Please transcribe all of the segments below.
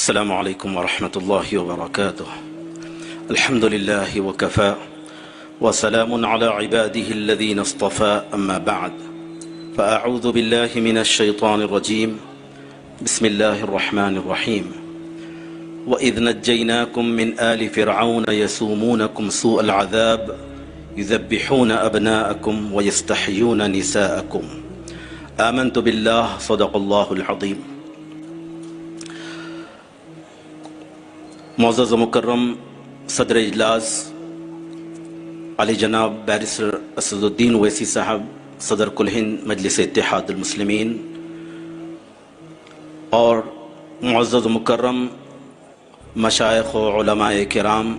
السلام عليكم ورحمة الله وبركاته. الحمد لله وكفى وسلام على عباده الذين اصطفى، أما بعد، فأعوذ بالله من الشيطان الرجيم. بسم الله الرحمن الرحيم. وإذ نجيناكم من آل فرعون يسومونكم سوء العذاب يذبحون أبناءكم ويستحيون نساءكم. آمنت بالله صدق الله العظيم. معزز و مکرم صدر اجلاس علی جناب بیرسٹر اسد الدین اویسی صاحب، صدر کل ہند مجلس اتحاد المسلمین، اور معزز و مکرم مشائخ و علماء کرام،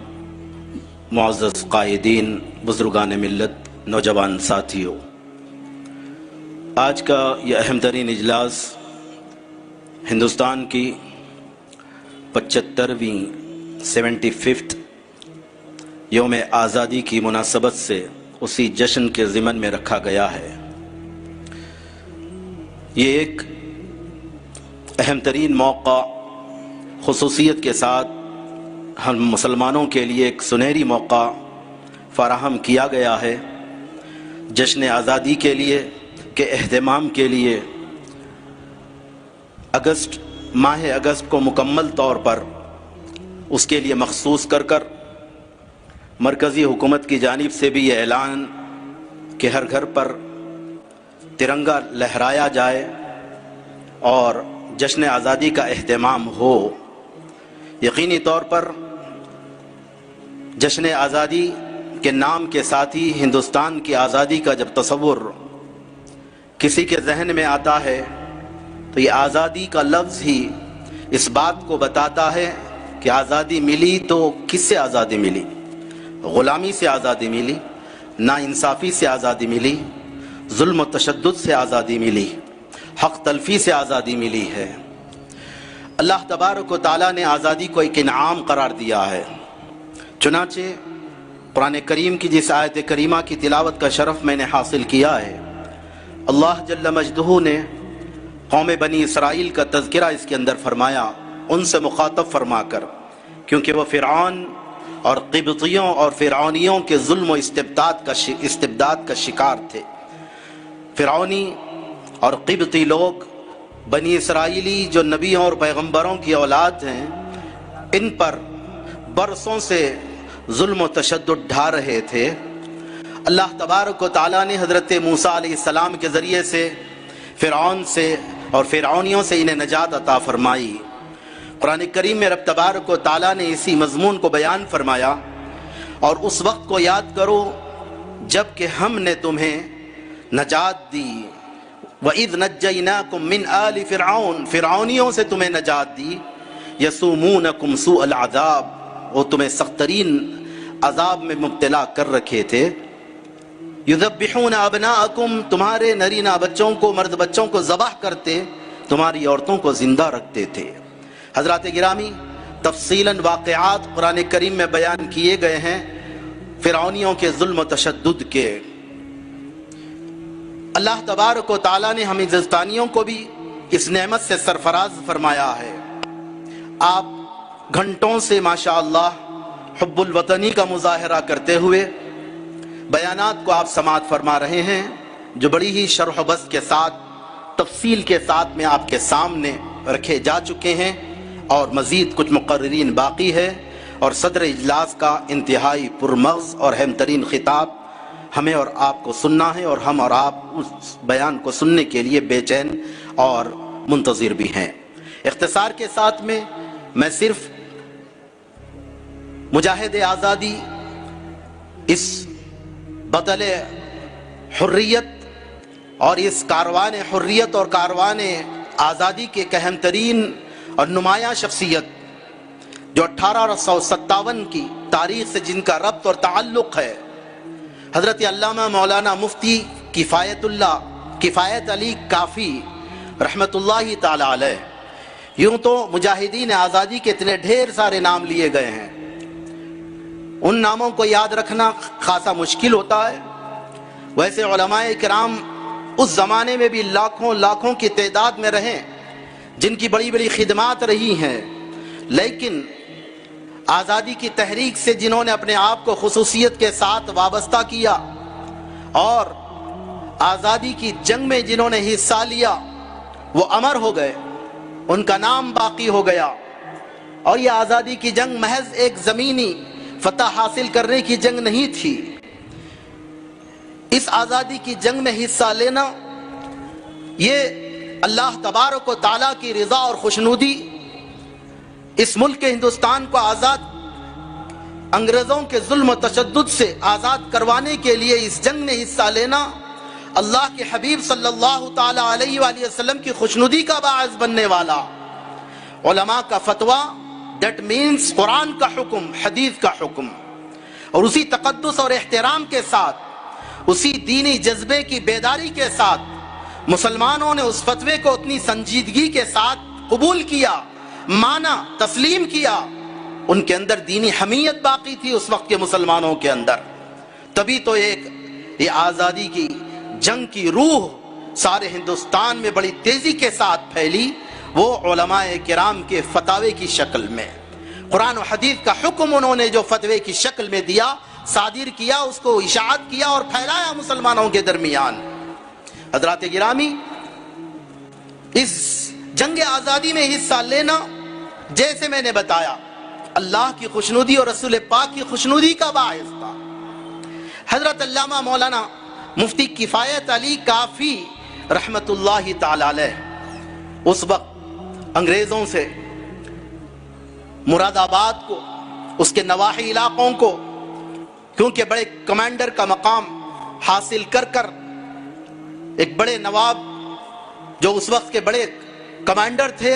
معزز قائدین، بزرگان ملت، نوجوان ساتھیوں، آج کا یہ اہم ترین اجلاس ہندوستان کی 75ویں 75th یوم آزادی کی مناسبت سے اسی جشن کے ضمن میں رکھا گیا ہے۔ یہ ایک اہم ترین موقع، خصوصیت کے ساتھ ہم مسلمانوں کے لیے ایک سنہری موقع فراہم کیا گیا ہے جشن آزادی کے لیے، کے اہتمام کے لیے۔ ماہ اگست کو مکمل طور پر اس کے لیے مخصوص کر مرکزی حکومت کی جانب سے بھی یہ اعلان کہ ہر گھر پر ترنگا لہرایا جائے اور جشن آزادی کا اہتمام ہو۔ یقینی طور پر جشن آزادی کے نام کے ساتھ ہی ہندوستان کی آزادی کا جب تصور کسی کے ذہن میں آتا ہے تو یہ آزادی کا لفظ ہی اس بات کو بتاتا ہے کہ آزادی ملی تو کس سے آزادی ملی؟ غلامی سے آزادی ملی، ناانصافی سے آزادی ملی، ظلم و تشدد سے آزادی ملی، حق تلفی سے آزادی ملی ہے۔ اللہ تبارک و تعالیٰ نے آزادی کو ایک انعام قرار دیا ہے۔ چنانچہ قرآن کریم کی جس آیت کریمہ کی تلاوت کا شرف میں نے حاصل کیا ہے، اللہ جل مجدہ نے قوم بنی اسرائیل کا تذکرہ اس کے اندر فرمایا، ان سے مخاطب فرما کر، کیونکہ وہ فرعون اور قبطیوں اور فرعونیوں کے ظلم و استبداد کا شکار تھے۔ فرعونی اور قبطی لوگ، بنی اسرائیلی جو نبیوں اور پیغمبروں کی اولاد ہیں، ان پر برسوں سے ظلم و تشدد ڈھا رہے تھے۔ اللہ تبارک و تعالیٰ نے حضرت موسیٰ علیہ السلام کے ذریعے سے فرعون سے اور فرعونیوں سے انہیں نجات عطا فرمائی۔ قرآن کریم میں رب تبارک و تعالیٰ نے اسی مضمون کو بیان فرمایا، اور اس وقت کو یاد کرو جب کہ ہم نے تمہیں نجات دی۔ وَإِذْ نَجَّيْنَاكُمْ مِنْ آلِ فِرْعَوْنَ، فرعونیوں سے تمہیں نجات دی۔ يَسُومُونَكُمْ سُوءَ الْعَذَابِ، وہ تمہیں سخت ترین عذاب میں مبتلا کر رکھے تھے۔ يُذَبِّحُونَ أَبْنَاءَكُمْ، تمہارے نرینہ بچوں کو، مرد بچوں کو ذبح کرتے، تمہاری عورتوں کو زندہ رکھتے تھے۔ حضرات گرامی، تفصیلاً واقعات قرآن کریم میں بیان کیے گئے ہیں فرعونیوں کے ظلم و تشدد کے۔ اللہ تبارک و تعالیٰ نے ہم ہندوستانیوں کو بھی اس نعمت سے سرفراز فرمایا ہے۔ آپ گھنٹوں سے ماشاءاللہ حب الوطنی کا مظاہرہ کرتے ہوئے بیانات کو آپ سماعت فرما رہے ہیں، جو بڑی ہی شرح و بسط کے ساتھ، تفصیل کے ساتھ میں آپ کے سامنے رکھے جا چکے ہیں، اور مزید کچھ مقررین باقی ہے، اور صدر اجلاس کا انتہائی پرمغز اور اہم ترین خطاب ہمیں اور آپ کو سننا ہے، اور ہم اور آپ اس بیان کو سننے کے لیے بے چین اور منتظر بھی ہیں۔ اختصار کے ساتھ میں صرف مجاہد آزادی، اس بطل حریت اور اس کاروان حریت اور کاروان آزادی کے ایک اہم ترین اور نمایاں شخصیت، جو 1857 کی تاریخ سے جن کا ربط اور تعلق ہے، حضرت علامہ مولانا مفتی کفایت علی کافی رحمت اللہ تعالی علیہ۔ یوں تو مجاہدین آزادی کے اتنے ڈھیر سارے نام لیے گئے ہیں، ان ناموں کو یاد رکھنا خاصا مشکل ہوتا ہے۔ ویسے علماء کرام اس زمانے میں بھی لاکھوں کی تعداد میں رہیں، جن کی بڑی بڑی خدمات رہی ہیں، لیکن آزادی کی تحریک سے جنہوں نے اپنے آپ کو خصوصیت کے ساتھ وابستہ کیا اور آزادی کی جنگ میں جنہوں نے حصہ لیا وہ امر ہو گئے، ان کا نام باقی ہو گیا۔ اور یہ آزادی کی جنگ محض ایک زمینی فتح حاصل کرنے کی جنگ نہیں تھی۔ اس آزادی کی جنگ میں حصہ لینا یہ اللہ تبارک و تعالیٰ کی رضا اور خوشنودی، اس ملک کے ہندوستان کو آزاد انگریزوں کے ظلم و تشدد سے آزاد کروانے کے لیے اس جنگ میں حصہ لینا اللہ کے حبیب صلی اللہ تعالی علیہ وآلہ وسلم کی خوشنودی کا باعث بننے والا۔ علماء کا فتویٰ دیٹ مینز قرآن کا حکم، حدیث کا حکم، اور اسی تقدس اور احترام کے ساتھ، اسی دینی جذبے کی بیداری کے ساتھ مسلمانوں نے اس فتوے کو اتنی سنجیدگی کے ساتھ قبول کیا، مانا، تسلیم کیا۔ ان کے اندر دینی حمیت باقی تھی اس وقت کے مسلمانوں کے اندر، تبھی تو یہ آزادی کی جنگ کی روح سارے ہندوستان میں بڑی تیزی کے ساتھ پھیلی، وہ علماء کرام کے فتاوے کی شکل میں۔ قرآن و حدیث کا حکم انہوں نے جو فتوے کی شکل میں دیا، صادر کیا، اس کو اشاعت کیا اور پھیلایا مسلمانوں کے درمیان۔ حضرات گرامی، اس جنگ آزادی میں حصہ لینا جیسے میں نے بتایا اللہ کی خوشنودی اور رسول پاک کی خوشنودی کا باعث تھا۔ حضرت علامہ مولانا مفتی کفایت علی کافی رحمت اللہ تعالی علیہ اس وقت انگریزوں سے مراد آباد کو، اس کے نواحی علاقوں کو، کیونکہ بڑے کمانڈر کا مقام حاصل کر کر ایک بڑے نواب جو اس وقت کے بڑے کمانڈر تھے،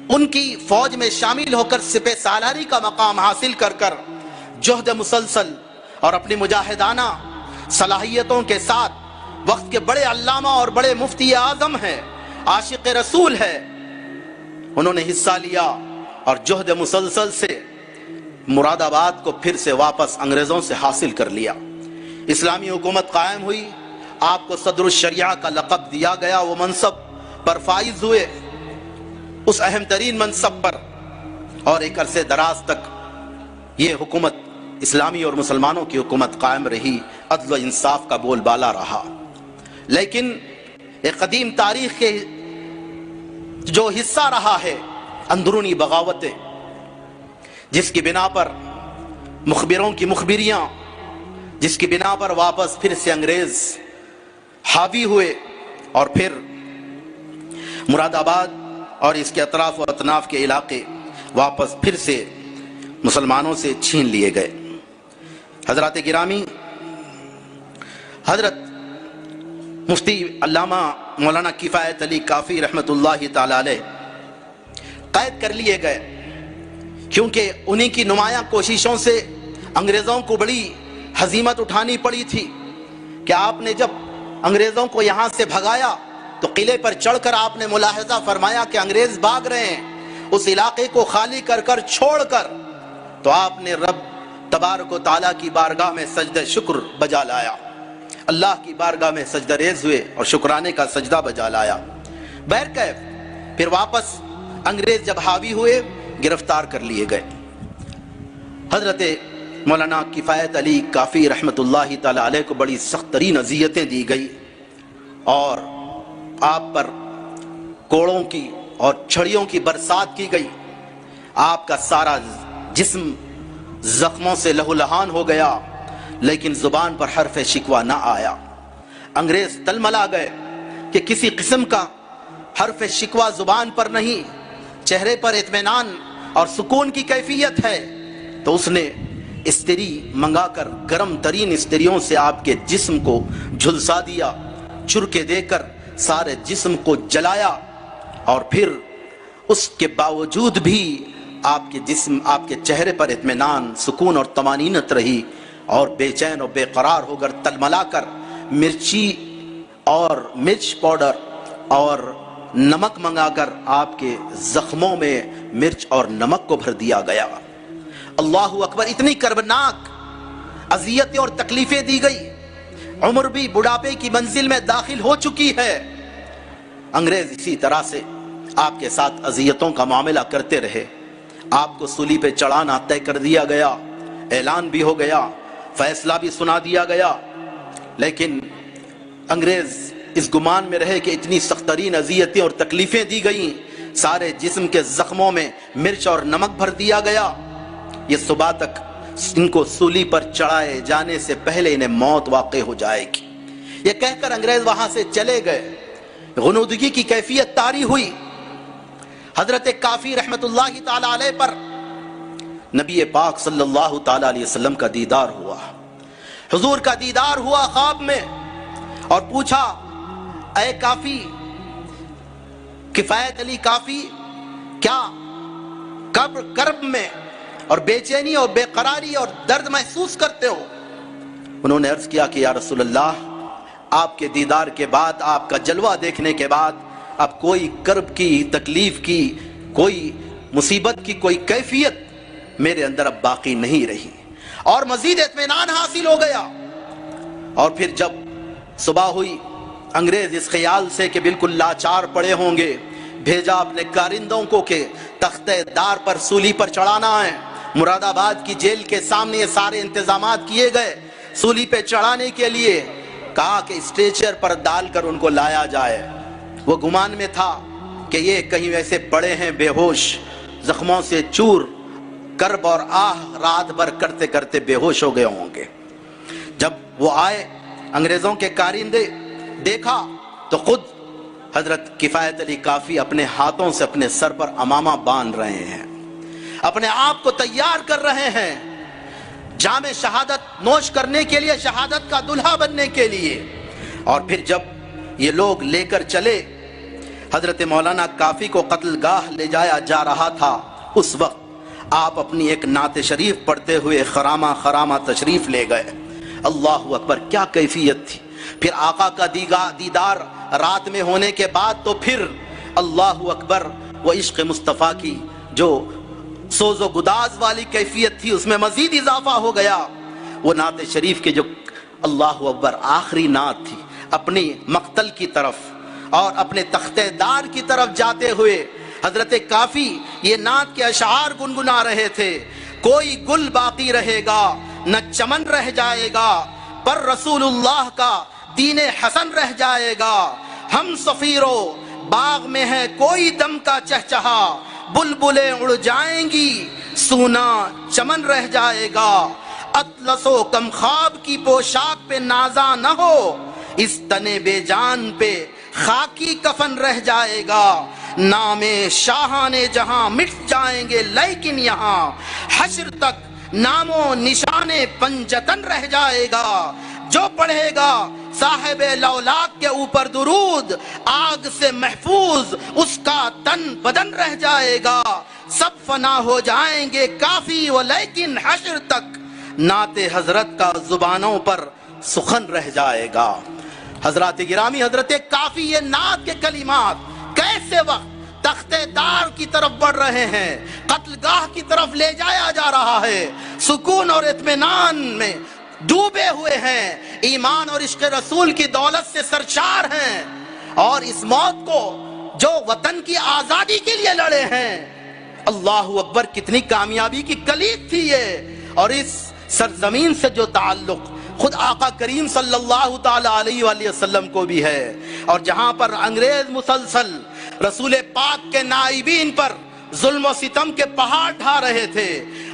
ان کی فوج میں شامل ہو کر سپہ سالاری کا مقام حاصل کر کر جہد مسلسل اور اپنی مجاہدانہ صلاحیتوں کے ساتھ وقت کے بڑے علامہ اور بڑے مفتی اعظم ہیں، عاشق رسول ہے، انہوں نے حصہ لیا اور جہد مسلسل سے مراد آباد کو پھر سے واپس انگریزوں سے حاصل کر لیا۔ اسلامی حکومت قائم ہوئی، آپ کو صدر الشریعہ کا لقب دیا گیا، وہ منصب پر فائز ہوئے، اس اہم ترین منصب پر، اور ایک عرصے دراز تک یہ حکومت اسلامی اور مسلمانوں کی حکومت قائم رہی، عدل و انصاف کا بول بالا رہا۔ لیکن ایک قدیم تاریخ کے جو حصہ رہا ہے اندرونی بغاوتیں، جس کی بنا پر مخبروں کی مخبریاں، جس کی بنا پر واپس پھر سے انگریز حاوی ہوئے اور پھر مراد آباد اور اس کے اطراف و اطناف کے علاقے واپس پھر سے مسلمانوں سے چھین لیے گئے۔ حضرات گرامی، حضرت مفتی علامہ مولانا کفایت علی کافی رحمت اللہ تعالی علیہ قید کر لیے گئے، کیونکہ انہی کی نمایاں کوششوں سے انگریزوں کو بڑی ہزیمت اٹھانی پڑی تھی کہ آپ نے جب انگریزوں کو یہاں سے بھگایا تو قلعے پر چڑھ کر آپ نے ملاحظہ فرمایا کہ انگریز بھاگ رہے ہیں، اس علاقے کو خالی کر کر چھوڑ کر، تو آپ نے رب تبارک و تعالیٰ کی بارگاہ میں سجدہ شکر بجا لایا، اللہ کی بارگاہ میں سجدہ ریز ہوئے اور شکرانے کا سجدہ بجا لایا۔ بہرکیف پھر واپس انگریز جب حاوی ہوئے، گرفتار کر لیے گئے۔ حضرت مولانا کفایت علی کافی رحمت اللہ تعالی علیہ کو بڑی سخت ترین اذیتیں دی گئی اور آپ پر کوڑوں کی اور چھڑیوں کی برسات کی گئی، آپ کا سارا جسم زخموں سے لہو لہان ہو گیا، لیکن زبان پر حرف شکوہ نہ آیا۔ انگریز تلملا گئے کہ کسی قسم کا حرف شکوہ زبان پر نہیں، چہرے پر اطمینان اور سکون کی کیفیت ہے، تو اس نے استری منگا کر گرم ترین استریوں سے آپ کے جسم کو جھلسا دیا، چرکے دے کر سارے جسم کو جلایا، اور پھر اس کے باوجود بھی آپ کے جسم، آپ کے چہرے پر اطمینان، سکون اور طمانینت رہی، اور بے چین اور بے قرار ہو کر تلملا کر مرچی اور مرچ پاؤڈر اور نمک منگا کر آپ کے زخموں میں مرچ اور نمک کو بھر دیا گیا۔ اللہ اکبر! اتنی کربناک اذیتیں اور تکلیفیں دی گئی، عمر بھی بڑھاپے کی منزل میں داخل ہو چکی ہے۔ انگریز اسی طرح سے آپ کے ساتھ اذیتوں کا معاملہ کرتے رہے، آپ کو سولی پہ چڑھانا طے کر دیا گیا، اعلان بھی ہو گیا، فیصلہ بھی سنا دیا گیا، لیکن انگریز اس گمان میں رہے کہ اتنی سخت ترین اذیتیں اور تکلیفیں دی گئیں، سارے جسم کے زخموں میں مرچ اور نمک بھر دیا گیا، یہ صبح تک ان کو سولی پر چڑھائے جانے سے پہلے انہیں موت واقع ہو جائے گی۔ یہ کہہ کر انگریز وہاں سے چلے گئے۔ غنودگی کی کیفیت طاری ہوئی۔ حضرت کافی رحمت اللہ تعالی علیہ پر نبی پاک صلی اللہ تعالی علیہ وسلم کا دیدار ہوا، حضور کا دیدار ہوا خواب میں، اور پوچھا اے کافی، کفایت علی کافی، کیا کرب میں اور بے چینی اور بے قراری اور درد محسوس کرتے ہو؟ انہوں نے عرض کیا کہ یا رسول اللہ، آپ کے دیدار کے بعد، آپ کا جلوہ دیکھنے کے بعد اب کوئی کرب کی، تکلیف کی، کوئی مصیبت کی کوئی کیفیت میرے اندر اب باقی نہیں رہی، اور مزید اطمینان حاصل ہو گیا۔ اور پھر جب صبح ہوئی، انگریز اس خیال سے کہ بالکل لاچار پڑے ہوں گے، بھیجا اپنے کارندوں کو کہ تختہ دار پر سولی پر چڑھانا ہے۔ مراد آباد کی جیل کے سامنے یہ سارے انتظامات کیے گئے سولی پہ چڑھانے کے لیے، کہا کہ اسٹریچر پر ڈال کر ان کو لایا جائے۔ وہ گمان میں تھا کہ یہ کہیں ویسے پڑے ہیں بے ہوش، زخموں سے چور، کرب اور آہ رات بھر کرتے کرتے بے ہوش ہو گئے ہوں گے۔ جب وہ آئے انگریزوں کے کارندے، دیکھا تو خود حضرت کفایت علی کافی اپنے ہاتھوں سے اپنے سر پر امامہ باندھ رہے ہیں، اپنے آپ کو تیار کر رہے ہیں جام شہادت نوش کرنے کے لیے، شہادت کا دلہا بننے کے لیے۔ اور پھر جب یہ لوگ لے کر چلے، حضرت مولانا کافی کو قتل گاہ لے جایا جا رہا تھا، اس وقت آپ اپنی ایک نعت شریف پڑھتے ہوئے خرامہ خرامہ تشریف لے گئے۔ اللہ اکبر، کیا کیفیت تھی! پھر آقا کا دیدار رات میں ہونے کے بعد تو پھر اللہ اکبر، وہ عشق مصطفیٰ کی جو سوز و گداز والی کیفیت تھی اس میں مزید اضافہ ہو گیا۔ وہ نعت شریف کے جو اللہ اکبر آخری نعت تھی، اپنی مقتل کی طرف اور اپنے تختہ دار کی طرف جاتے ہوئے حضرت کافی یہ نعت کے اشعار گنگنا رہے تھے۔ کوئی گل باقی رہے گا نہ چمن رہ جائے گا، پر رسول اللہ کا دین حسن رہ جائے گا۔ ہم سفیرو باغ میں ہے کوئی دم کا چہچہا، بلبلیں اڑ جائیں گی سونا چمن رہ جائے گا۔ اطلس و کم خواب کی پوشاک پہ نازا نہ ہو، اس تنے بے جان پہ خاکی کفن رہ جائے گا۔ نام شاہان جہاں مٹ جائیں گے لیکن یہاں حشر تک نام و نشان پنجتن رہ جائے گا۔ جو پڑھے گا صاحب لولاک کے اوپر درود، آگ سے محفوظ اس کا تن بدن رہ جائے گا۔ سب فنا ہو جائیں گے کافی و لیکن حشر تک نعت حضرت کا زبانوں پر سخن رہ جائے گا۔ حضرات گرامی، حضرت کافی یہ نعت کے کلمات کیسے وقت تختہ دار کی طرف بڑھ رہے ہیں، قتل گاہ کی طرف لے جایا جا رہا ہے، سکون اور اطمینان میں ڈوبے ہوئے ہیں، ایمان اور عشق رسول کی دولت سے سرشار ہیں، اور اس موت کو جو وطن کی آزادی کے لیے لڑے ہیں، اللہ اکبر، کتنی کامیابی کی کلید تھی یہ۔ اور اس سرزمین سے جو تعلق خود آقا کریم صلی اللہ تعالی علیہ وآلہ وسلم کو بھی ہے، اور جہاں پر انگریز مسلسل رسول پاک کے نائبین پر ظلم و ستم کے پہاڑ ڈھا رہے تھے،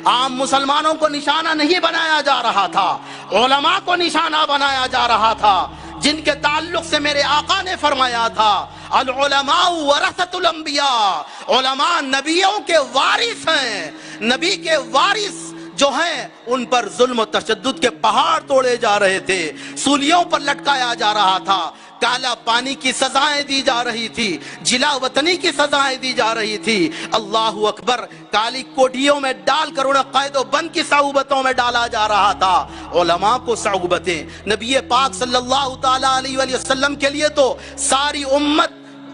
عام مسلمانوں کو نشانہ نہیں بنایا جا رہا تھا، علماء کو نشانہ بنایا جا رہا تھا، جن کے تعلق سے میرے آقا نے فرمایا تھا العلماء ورثۃ الانبیاء، علماء نبیوں کے وارث ہیں، نبی کے وارث جو ہیں ان پر ظلم و تشدد کے پہاڑ توڑے جا رہے تھے، سولیوں پر لٹکایا جا رہا تھا، کالا پانی کی سزائیں دی جا رہی تھی، جلا وطنی کی سزائیں دی جا رہی تھی۔ اللہ اکبر، کالی کوٹھیوں میں ڈال کر انہیں قید و بند کی صعوبتوں میں ڈالا جا رہا تھا۔ علماء کو صعوبتیں، نبی پاک صلی اللہ تعالی علیہ وآلہ وسلم کے لیے تو ساری امت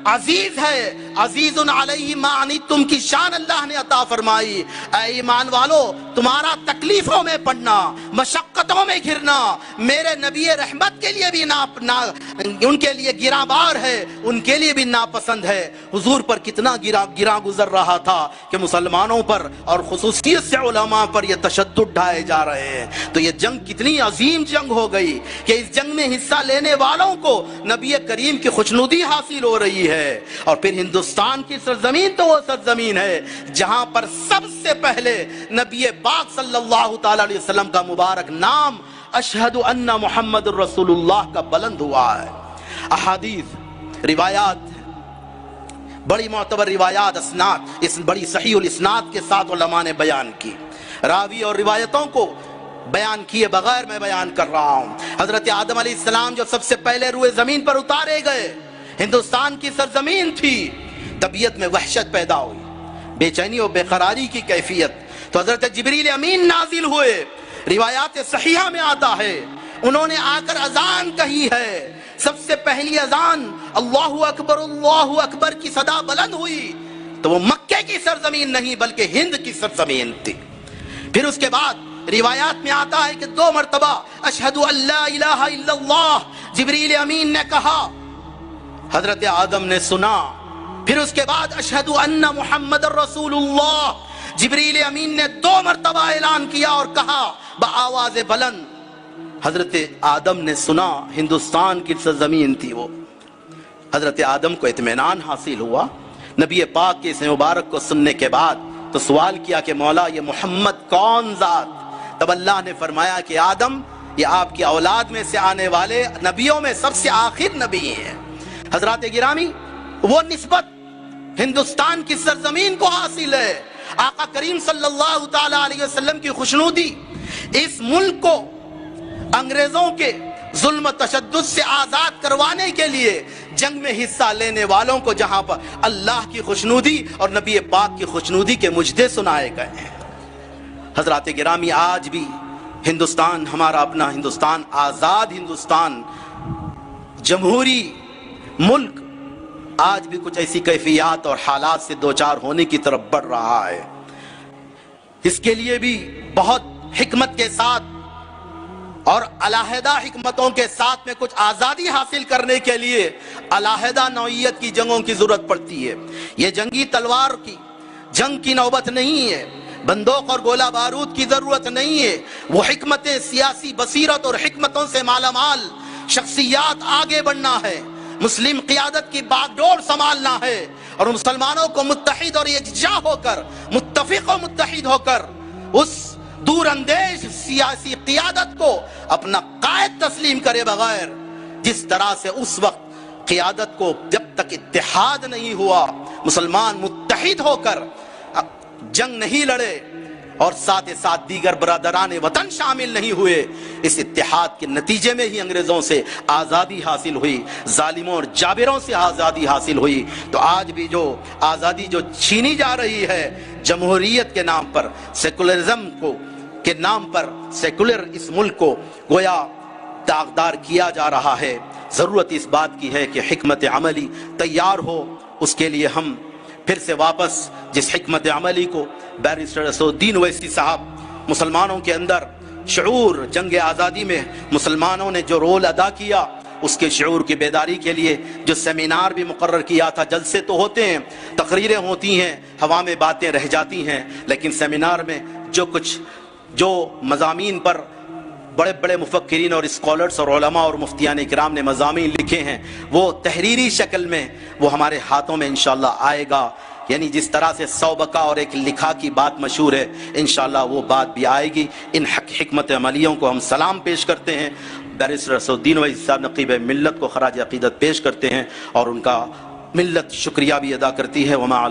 عزیز ہے، عزیزن علیہ ما عنتم کی شان اللہ نے عطا فرمائی۔ اے ایمان والو، تمہارا تکلیفوں میں پڑنا، مشقتوں میں گھرنا میرے نبی رحمت کے لیے بھی ان کے لیے گراں بار ہے، ان کے لیے بھی ناپسند ہے۔ حضور پر کتنا گراں گزر رہا تھا کہ مسلمانوں پر اور خصوصیت سے علماء پر یہ تشدد ڈھائے جا رہے ہیں۔ تو یہ جنگ کتنی عظیم جنگ ہو گئی کہ اس جنگ میں حصہ لینے والوں کو نبی کریم کی خوشنودی حاصل ہو رہی ہے۔ اور پھر ہندوستان کی سرزمین تو وہ سرزمین ہے جہاں پر سب سے پہلے نبی پاک صلی اللہ تعالی علیہ وسلم کا مبارک نام اشہد ان محمد الرسول اللہ کا بلند ہوا ہے۔ احادیث، روایات، بڑی معتبر روایات، اسناد، اس بڑی صحیح الاسناد کے ساتھ علماء نے بیان کی۔ راوی اور روایتوں کو بیان کیے بغیر میں بیان کر رہا ہوں۔ حضرت آدم علیہ السلام جو سب سے پہلے روئے زمین پر اتارے گئے، ہندوستان کی سرزمین تھی، طبیعت میں وحشت پیدا ہوئی، بے چینی اور بے قراری کی کیفیت۔ تو حضرت جبریل امین نازل ہوئے، روایات صحیحہ میں آتا ہے انہوں نے آ کر اذان کہی ہے۔ سب سے پہلی اذان اللہ اکبر کی صدا بلند ہوئی تو وہ مکے کی سرزمین نہیں بلکہ ہند کی سرزمین تھی۔ پھر اس کے بعد روایات میں آتا ہے کہ 2 مرتبہ اشہد ان لا الہ الا اللہ جبریل امین نے کہا، حضرت آدم نے سنا۔ پھر اس کے بعد اشہد ان محمد الرسول اللہ جبریل امین نے 2 مرتبہ اعلان کیا اور کہا بآواز بلند۔ حضرت آدم نے سنا، ہندوستان کی سرزمین تھی وہ۔ حضرت آدم کو اطمینان حاصل ہوا۔ نبی پاک کے اس مبارک کو سننے کے بعد تو سوال کیا کہ مولا یہ محمد کون ذات؟ تب اللہ نے فرمایا کہ آدم یہ آپ کی اولاد میں سے آنے والے نبیوں میں سب سے آخر نبی ہیں۔ حضرات گرامی، وہ نسبت ہندوستان کی سرزمین کو حاصل ہے۔ آقا کریم صلی اللہ تعالی علیہ وسلم کی خوشنودی اس ملک کو انگریزوں کے ظلم و تشدد سے آزاد کروانے کے لیے جنگ میں حصہ لینے والوں کو جہاں پر اللہ کی خوشنودی اور نبی پاک کی خوشنودی کے مجدے سنائے گئے ہیں۔ حضرات گرامی، آج بھی ہندوستان، ہمارا اپنا ہندوستان، آزاد ہندوستان، جمہوری ملک، آج بھی کچھ ایسی کیفیات اور حالات سے دوچار ہونے کی طرف بڑھ رہا ہے۔ اس کے لیے بھی بہت حکمت کے ساتھ اور علیحدہ حکمتوں کے ساتھ میں کچھ آزادی حاصل کرنے کے لیے علیحدہ نوعیت کی جنگوں کی ضرورت پڑتی ہے۔ یہ جنگی تلوار کی جنگ کی نوبت نہیں ہے، بندوق اور گولہ بارود کی ضرورت نہیں ہے۔ وہ حکمتیں، سیاسی بصیرت اور حکمتوں سے مالا مال شخصیات آگے بڑھنا ہے، مسلم قیادت کی باغ ڈور سنبھالنا ہے اور مسلمانوں کو متحد اور یکجا ہو کر، متفق و متحد ہو کر اس دور اندیش سیاسی قیادت کو اپنا قائد تسلیم کرے بغیر، جس طرح سے اس وقت قیادت کو جب تک اتحاد نہیں ہوا، مسلمان متحد ہو کر جنگ نہیں لڑے اور ساتھ ساتھ دیگر برادران وطن شامل نہیں ہوئے، اس اتحاد کے نتیجے میں ہی انگریزوں سے آزادی حاصل ہوئی، ظالموں اور جابروں سے آزادی حاصل ہوئی۔ تو آج بھی جو آزادی جو چھینی جا رہی ہے جمہوریت کے نام پر، سیکولرزم کے نام پر، سیکولر اس ملک کو گویا داغدار کیا جا رہا ہے، ضرورت اس بات کی ہے کہ حکمت عملی تیار ہو۔ اس کے لیے ہم پھر سے واپس جس حکمت عملی کو بیرسٹر اسد الدین اویسی صاحب مسلمانوں کے اندر شعور جنگ آزادی میں مسلمانوں نے جو رول ادا کیا، اس کے شعور کی بیداری کے لیے جو سیمینار بھی مقرر کیا تھا، جلسے تو ہوتے ہیں، تقریریں ہوتی ہیں، ہوا میں باتیں رہ جاتی ہیں، لیکن سیمینار میں جو مضامین پر بڑے بڑے مفکرین اور اسکالرز اور علماء اور مفتیان اکرام نے مضامین لکھے ہیں، وہ تحریری شکل میں وہ ہمارے ہاتھوں میں انشاءاللہ آئے گا۔ یعنی جس طرح سے 100 بکا اور ایک لکھا کی بات مشہور ہے، انشاءاللہ وہ بات بھی آئے گی۔ ان حکمت عملیوں کو ہم سلام پیش کرتے ہیں، بیرسٹر اسد الدین اویسی صاحب نقیب ملت کو خراج عقیدت پیش کرتے ہیں اور ان کا ملت شکریہ بھی ادا کرتی ہے۔ وما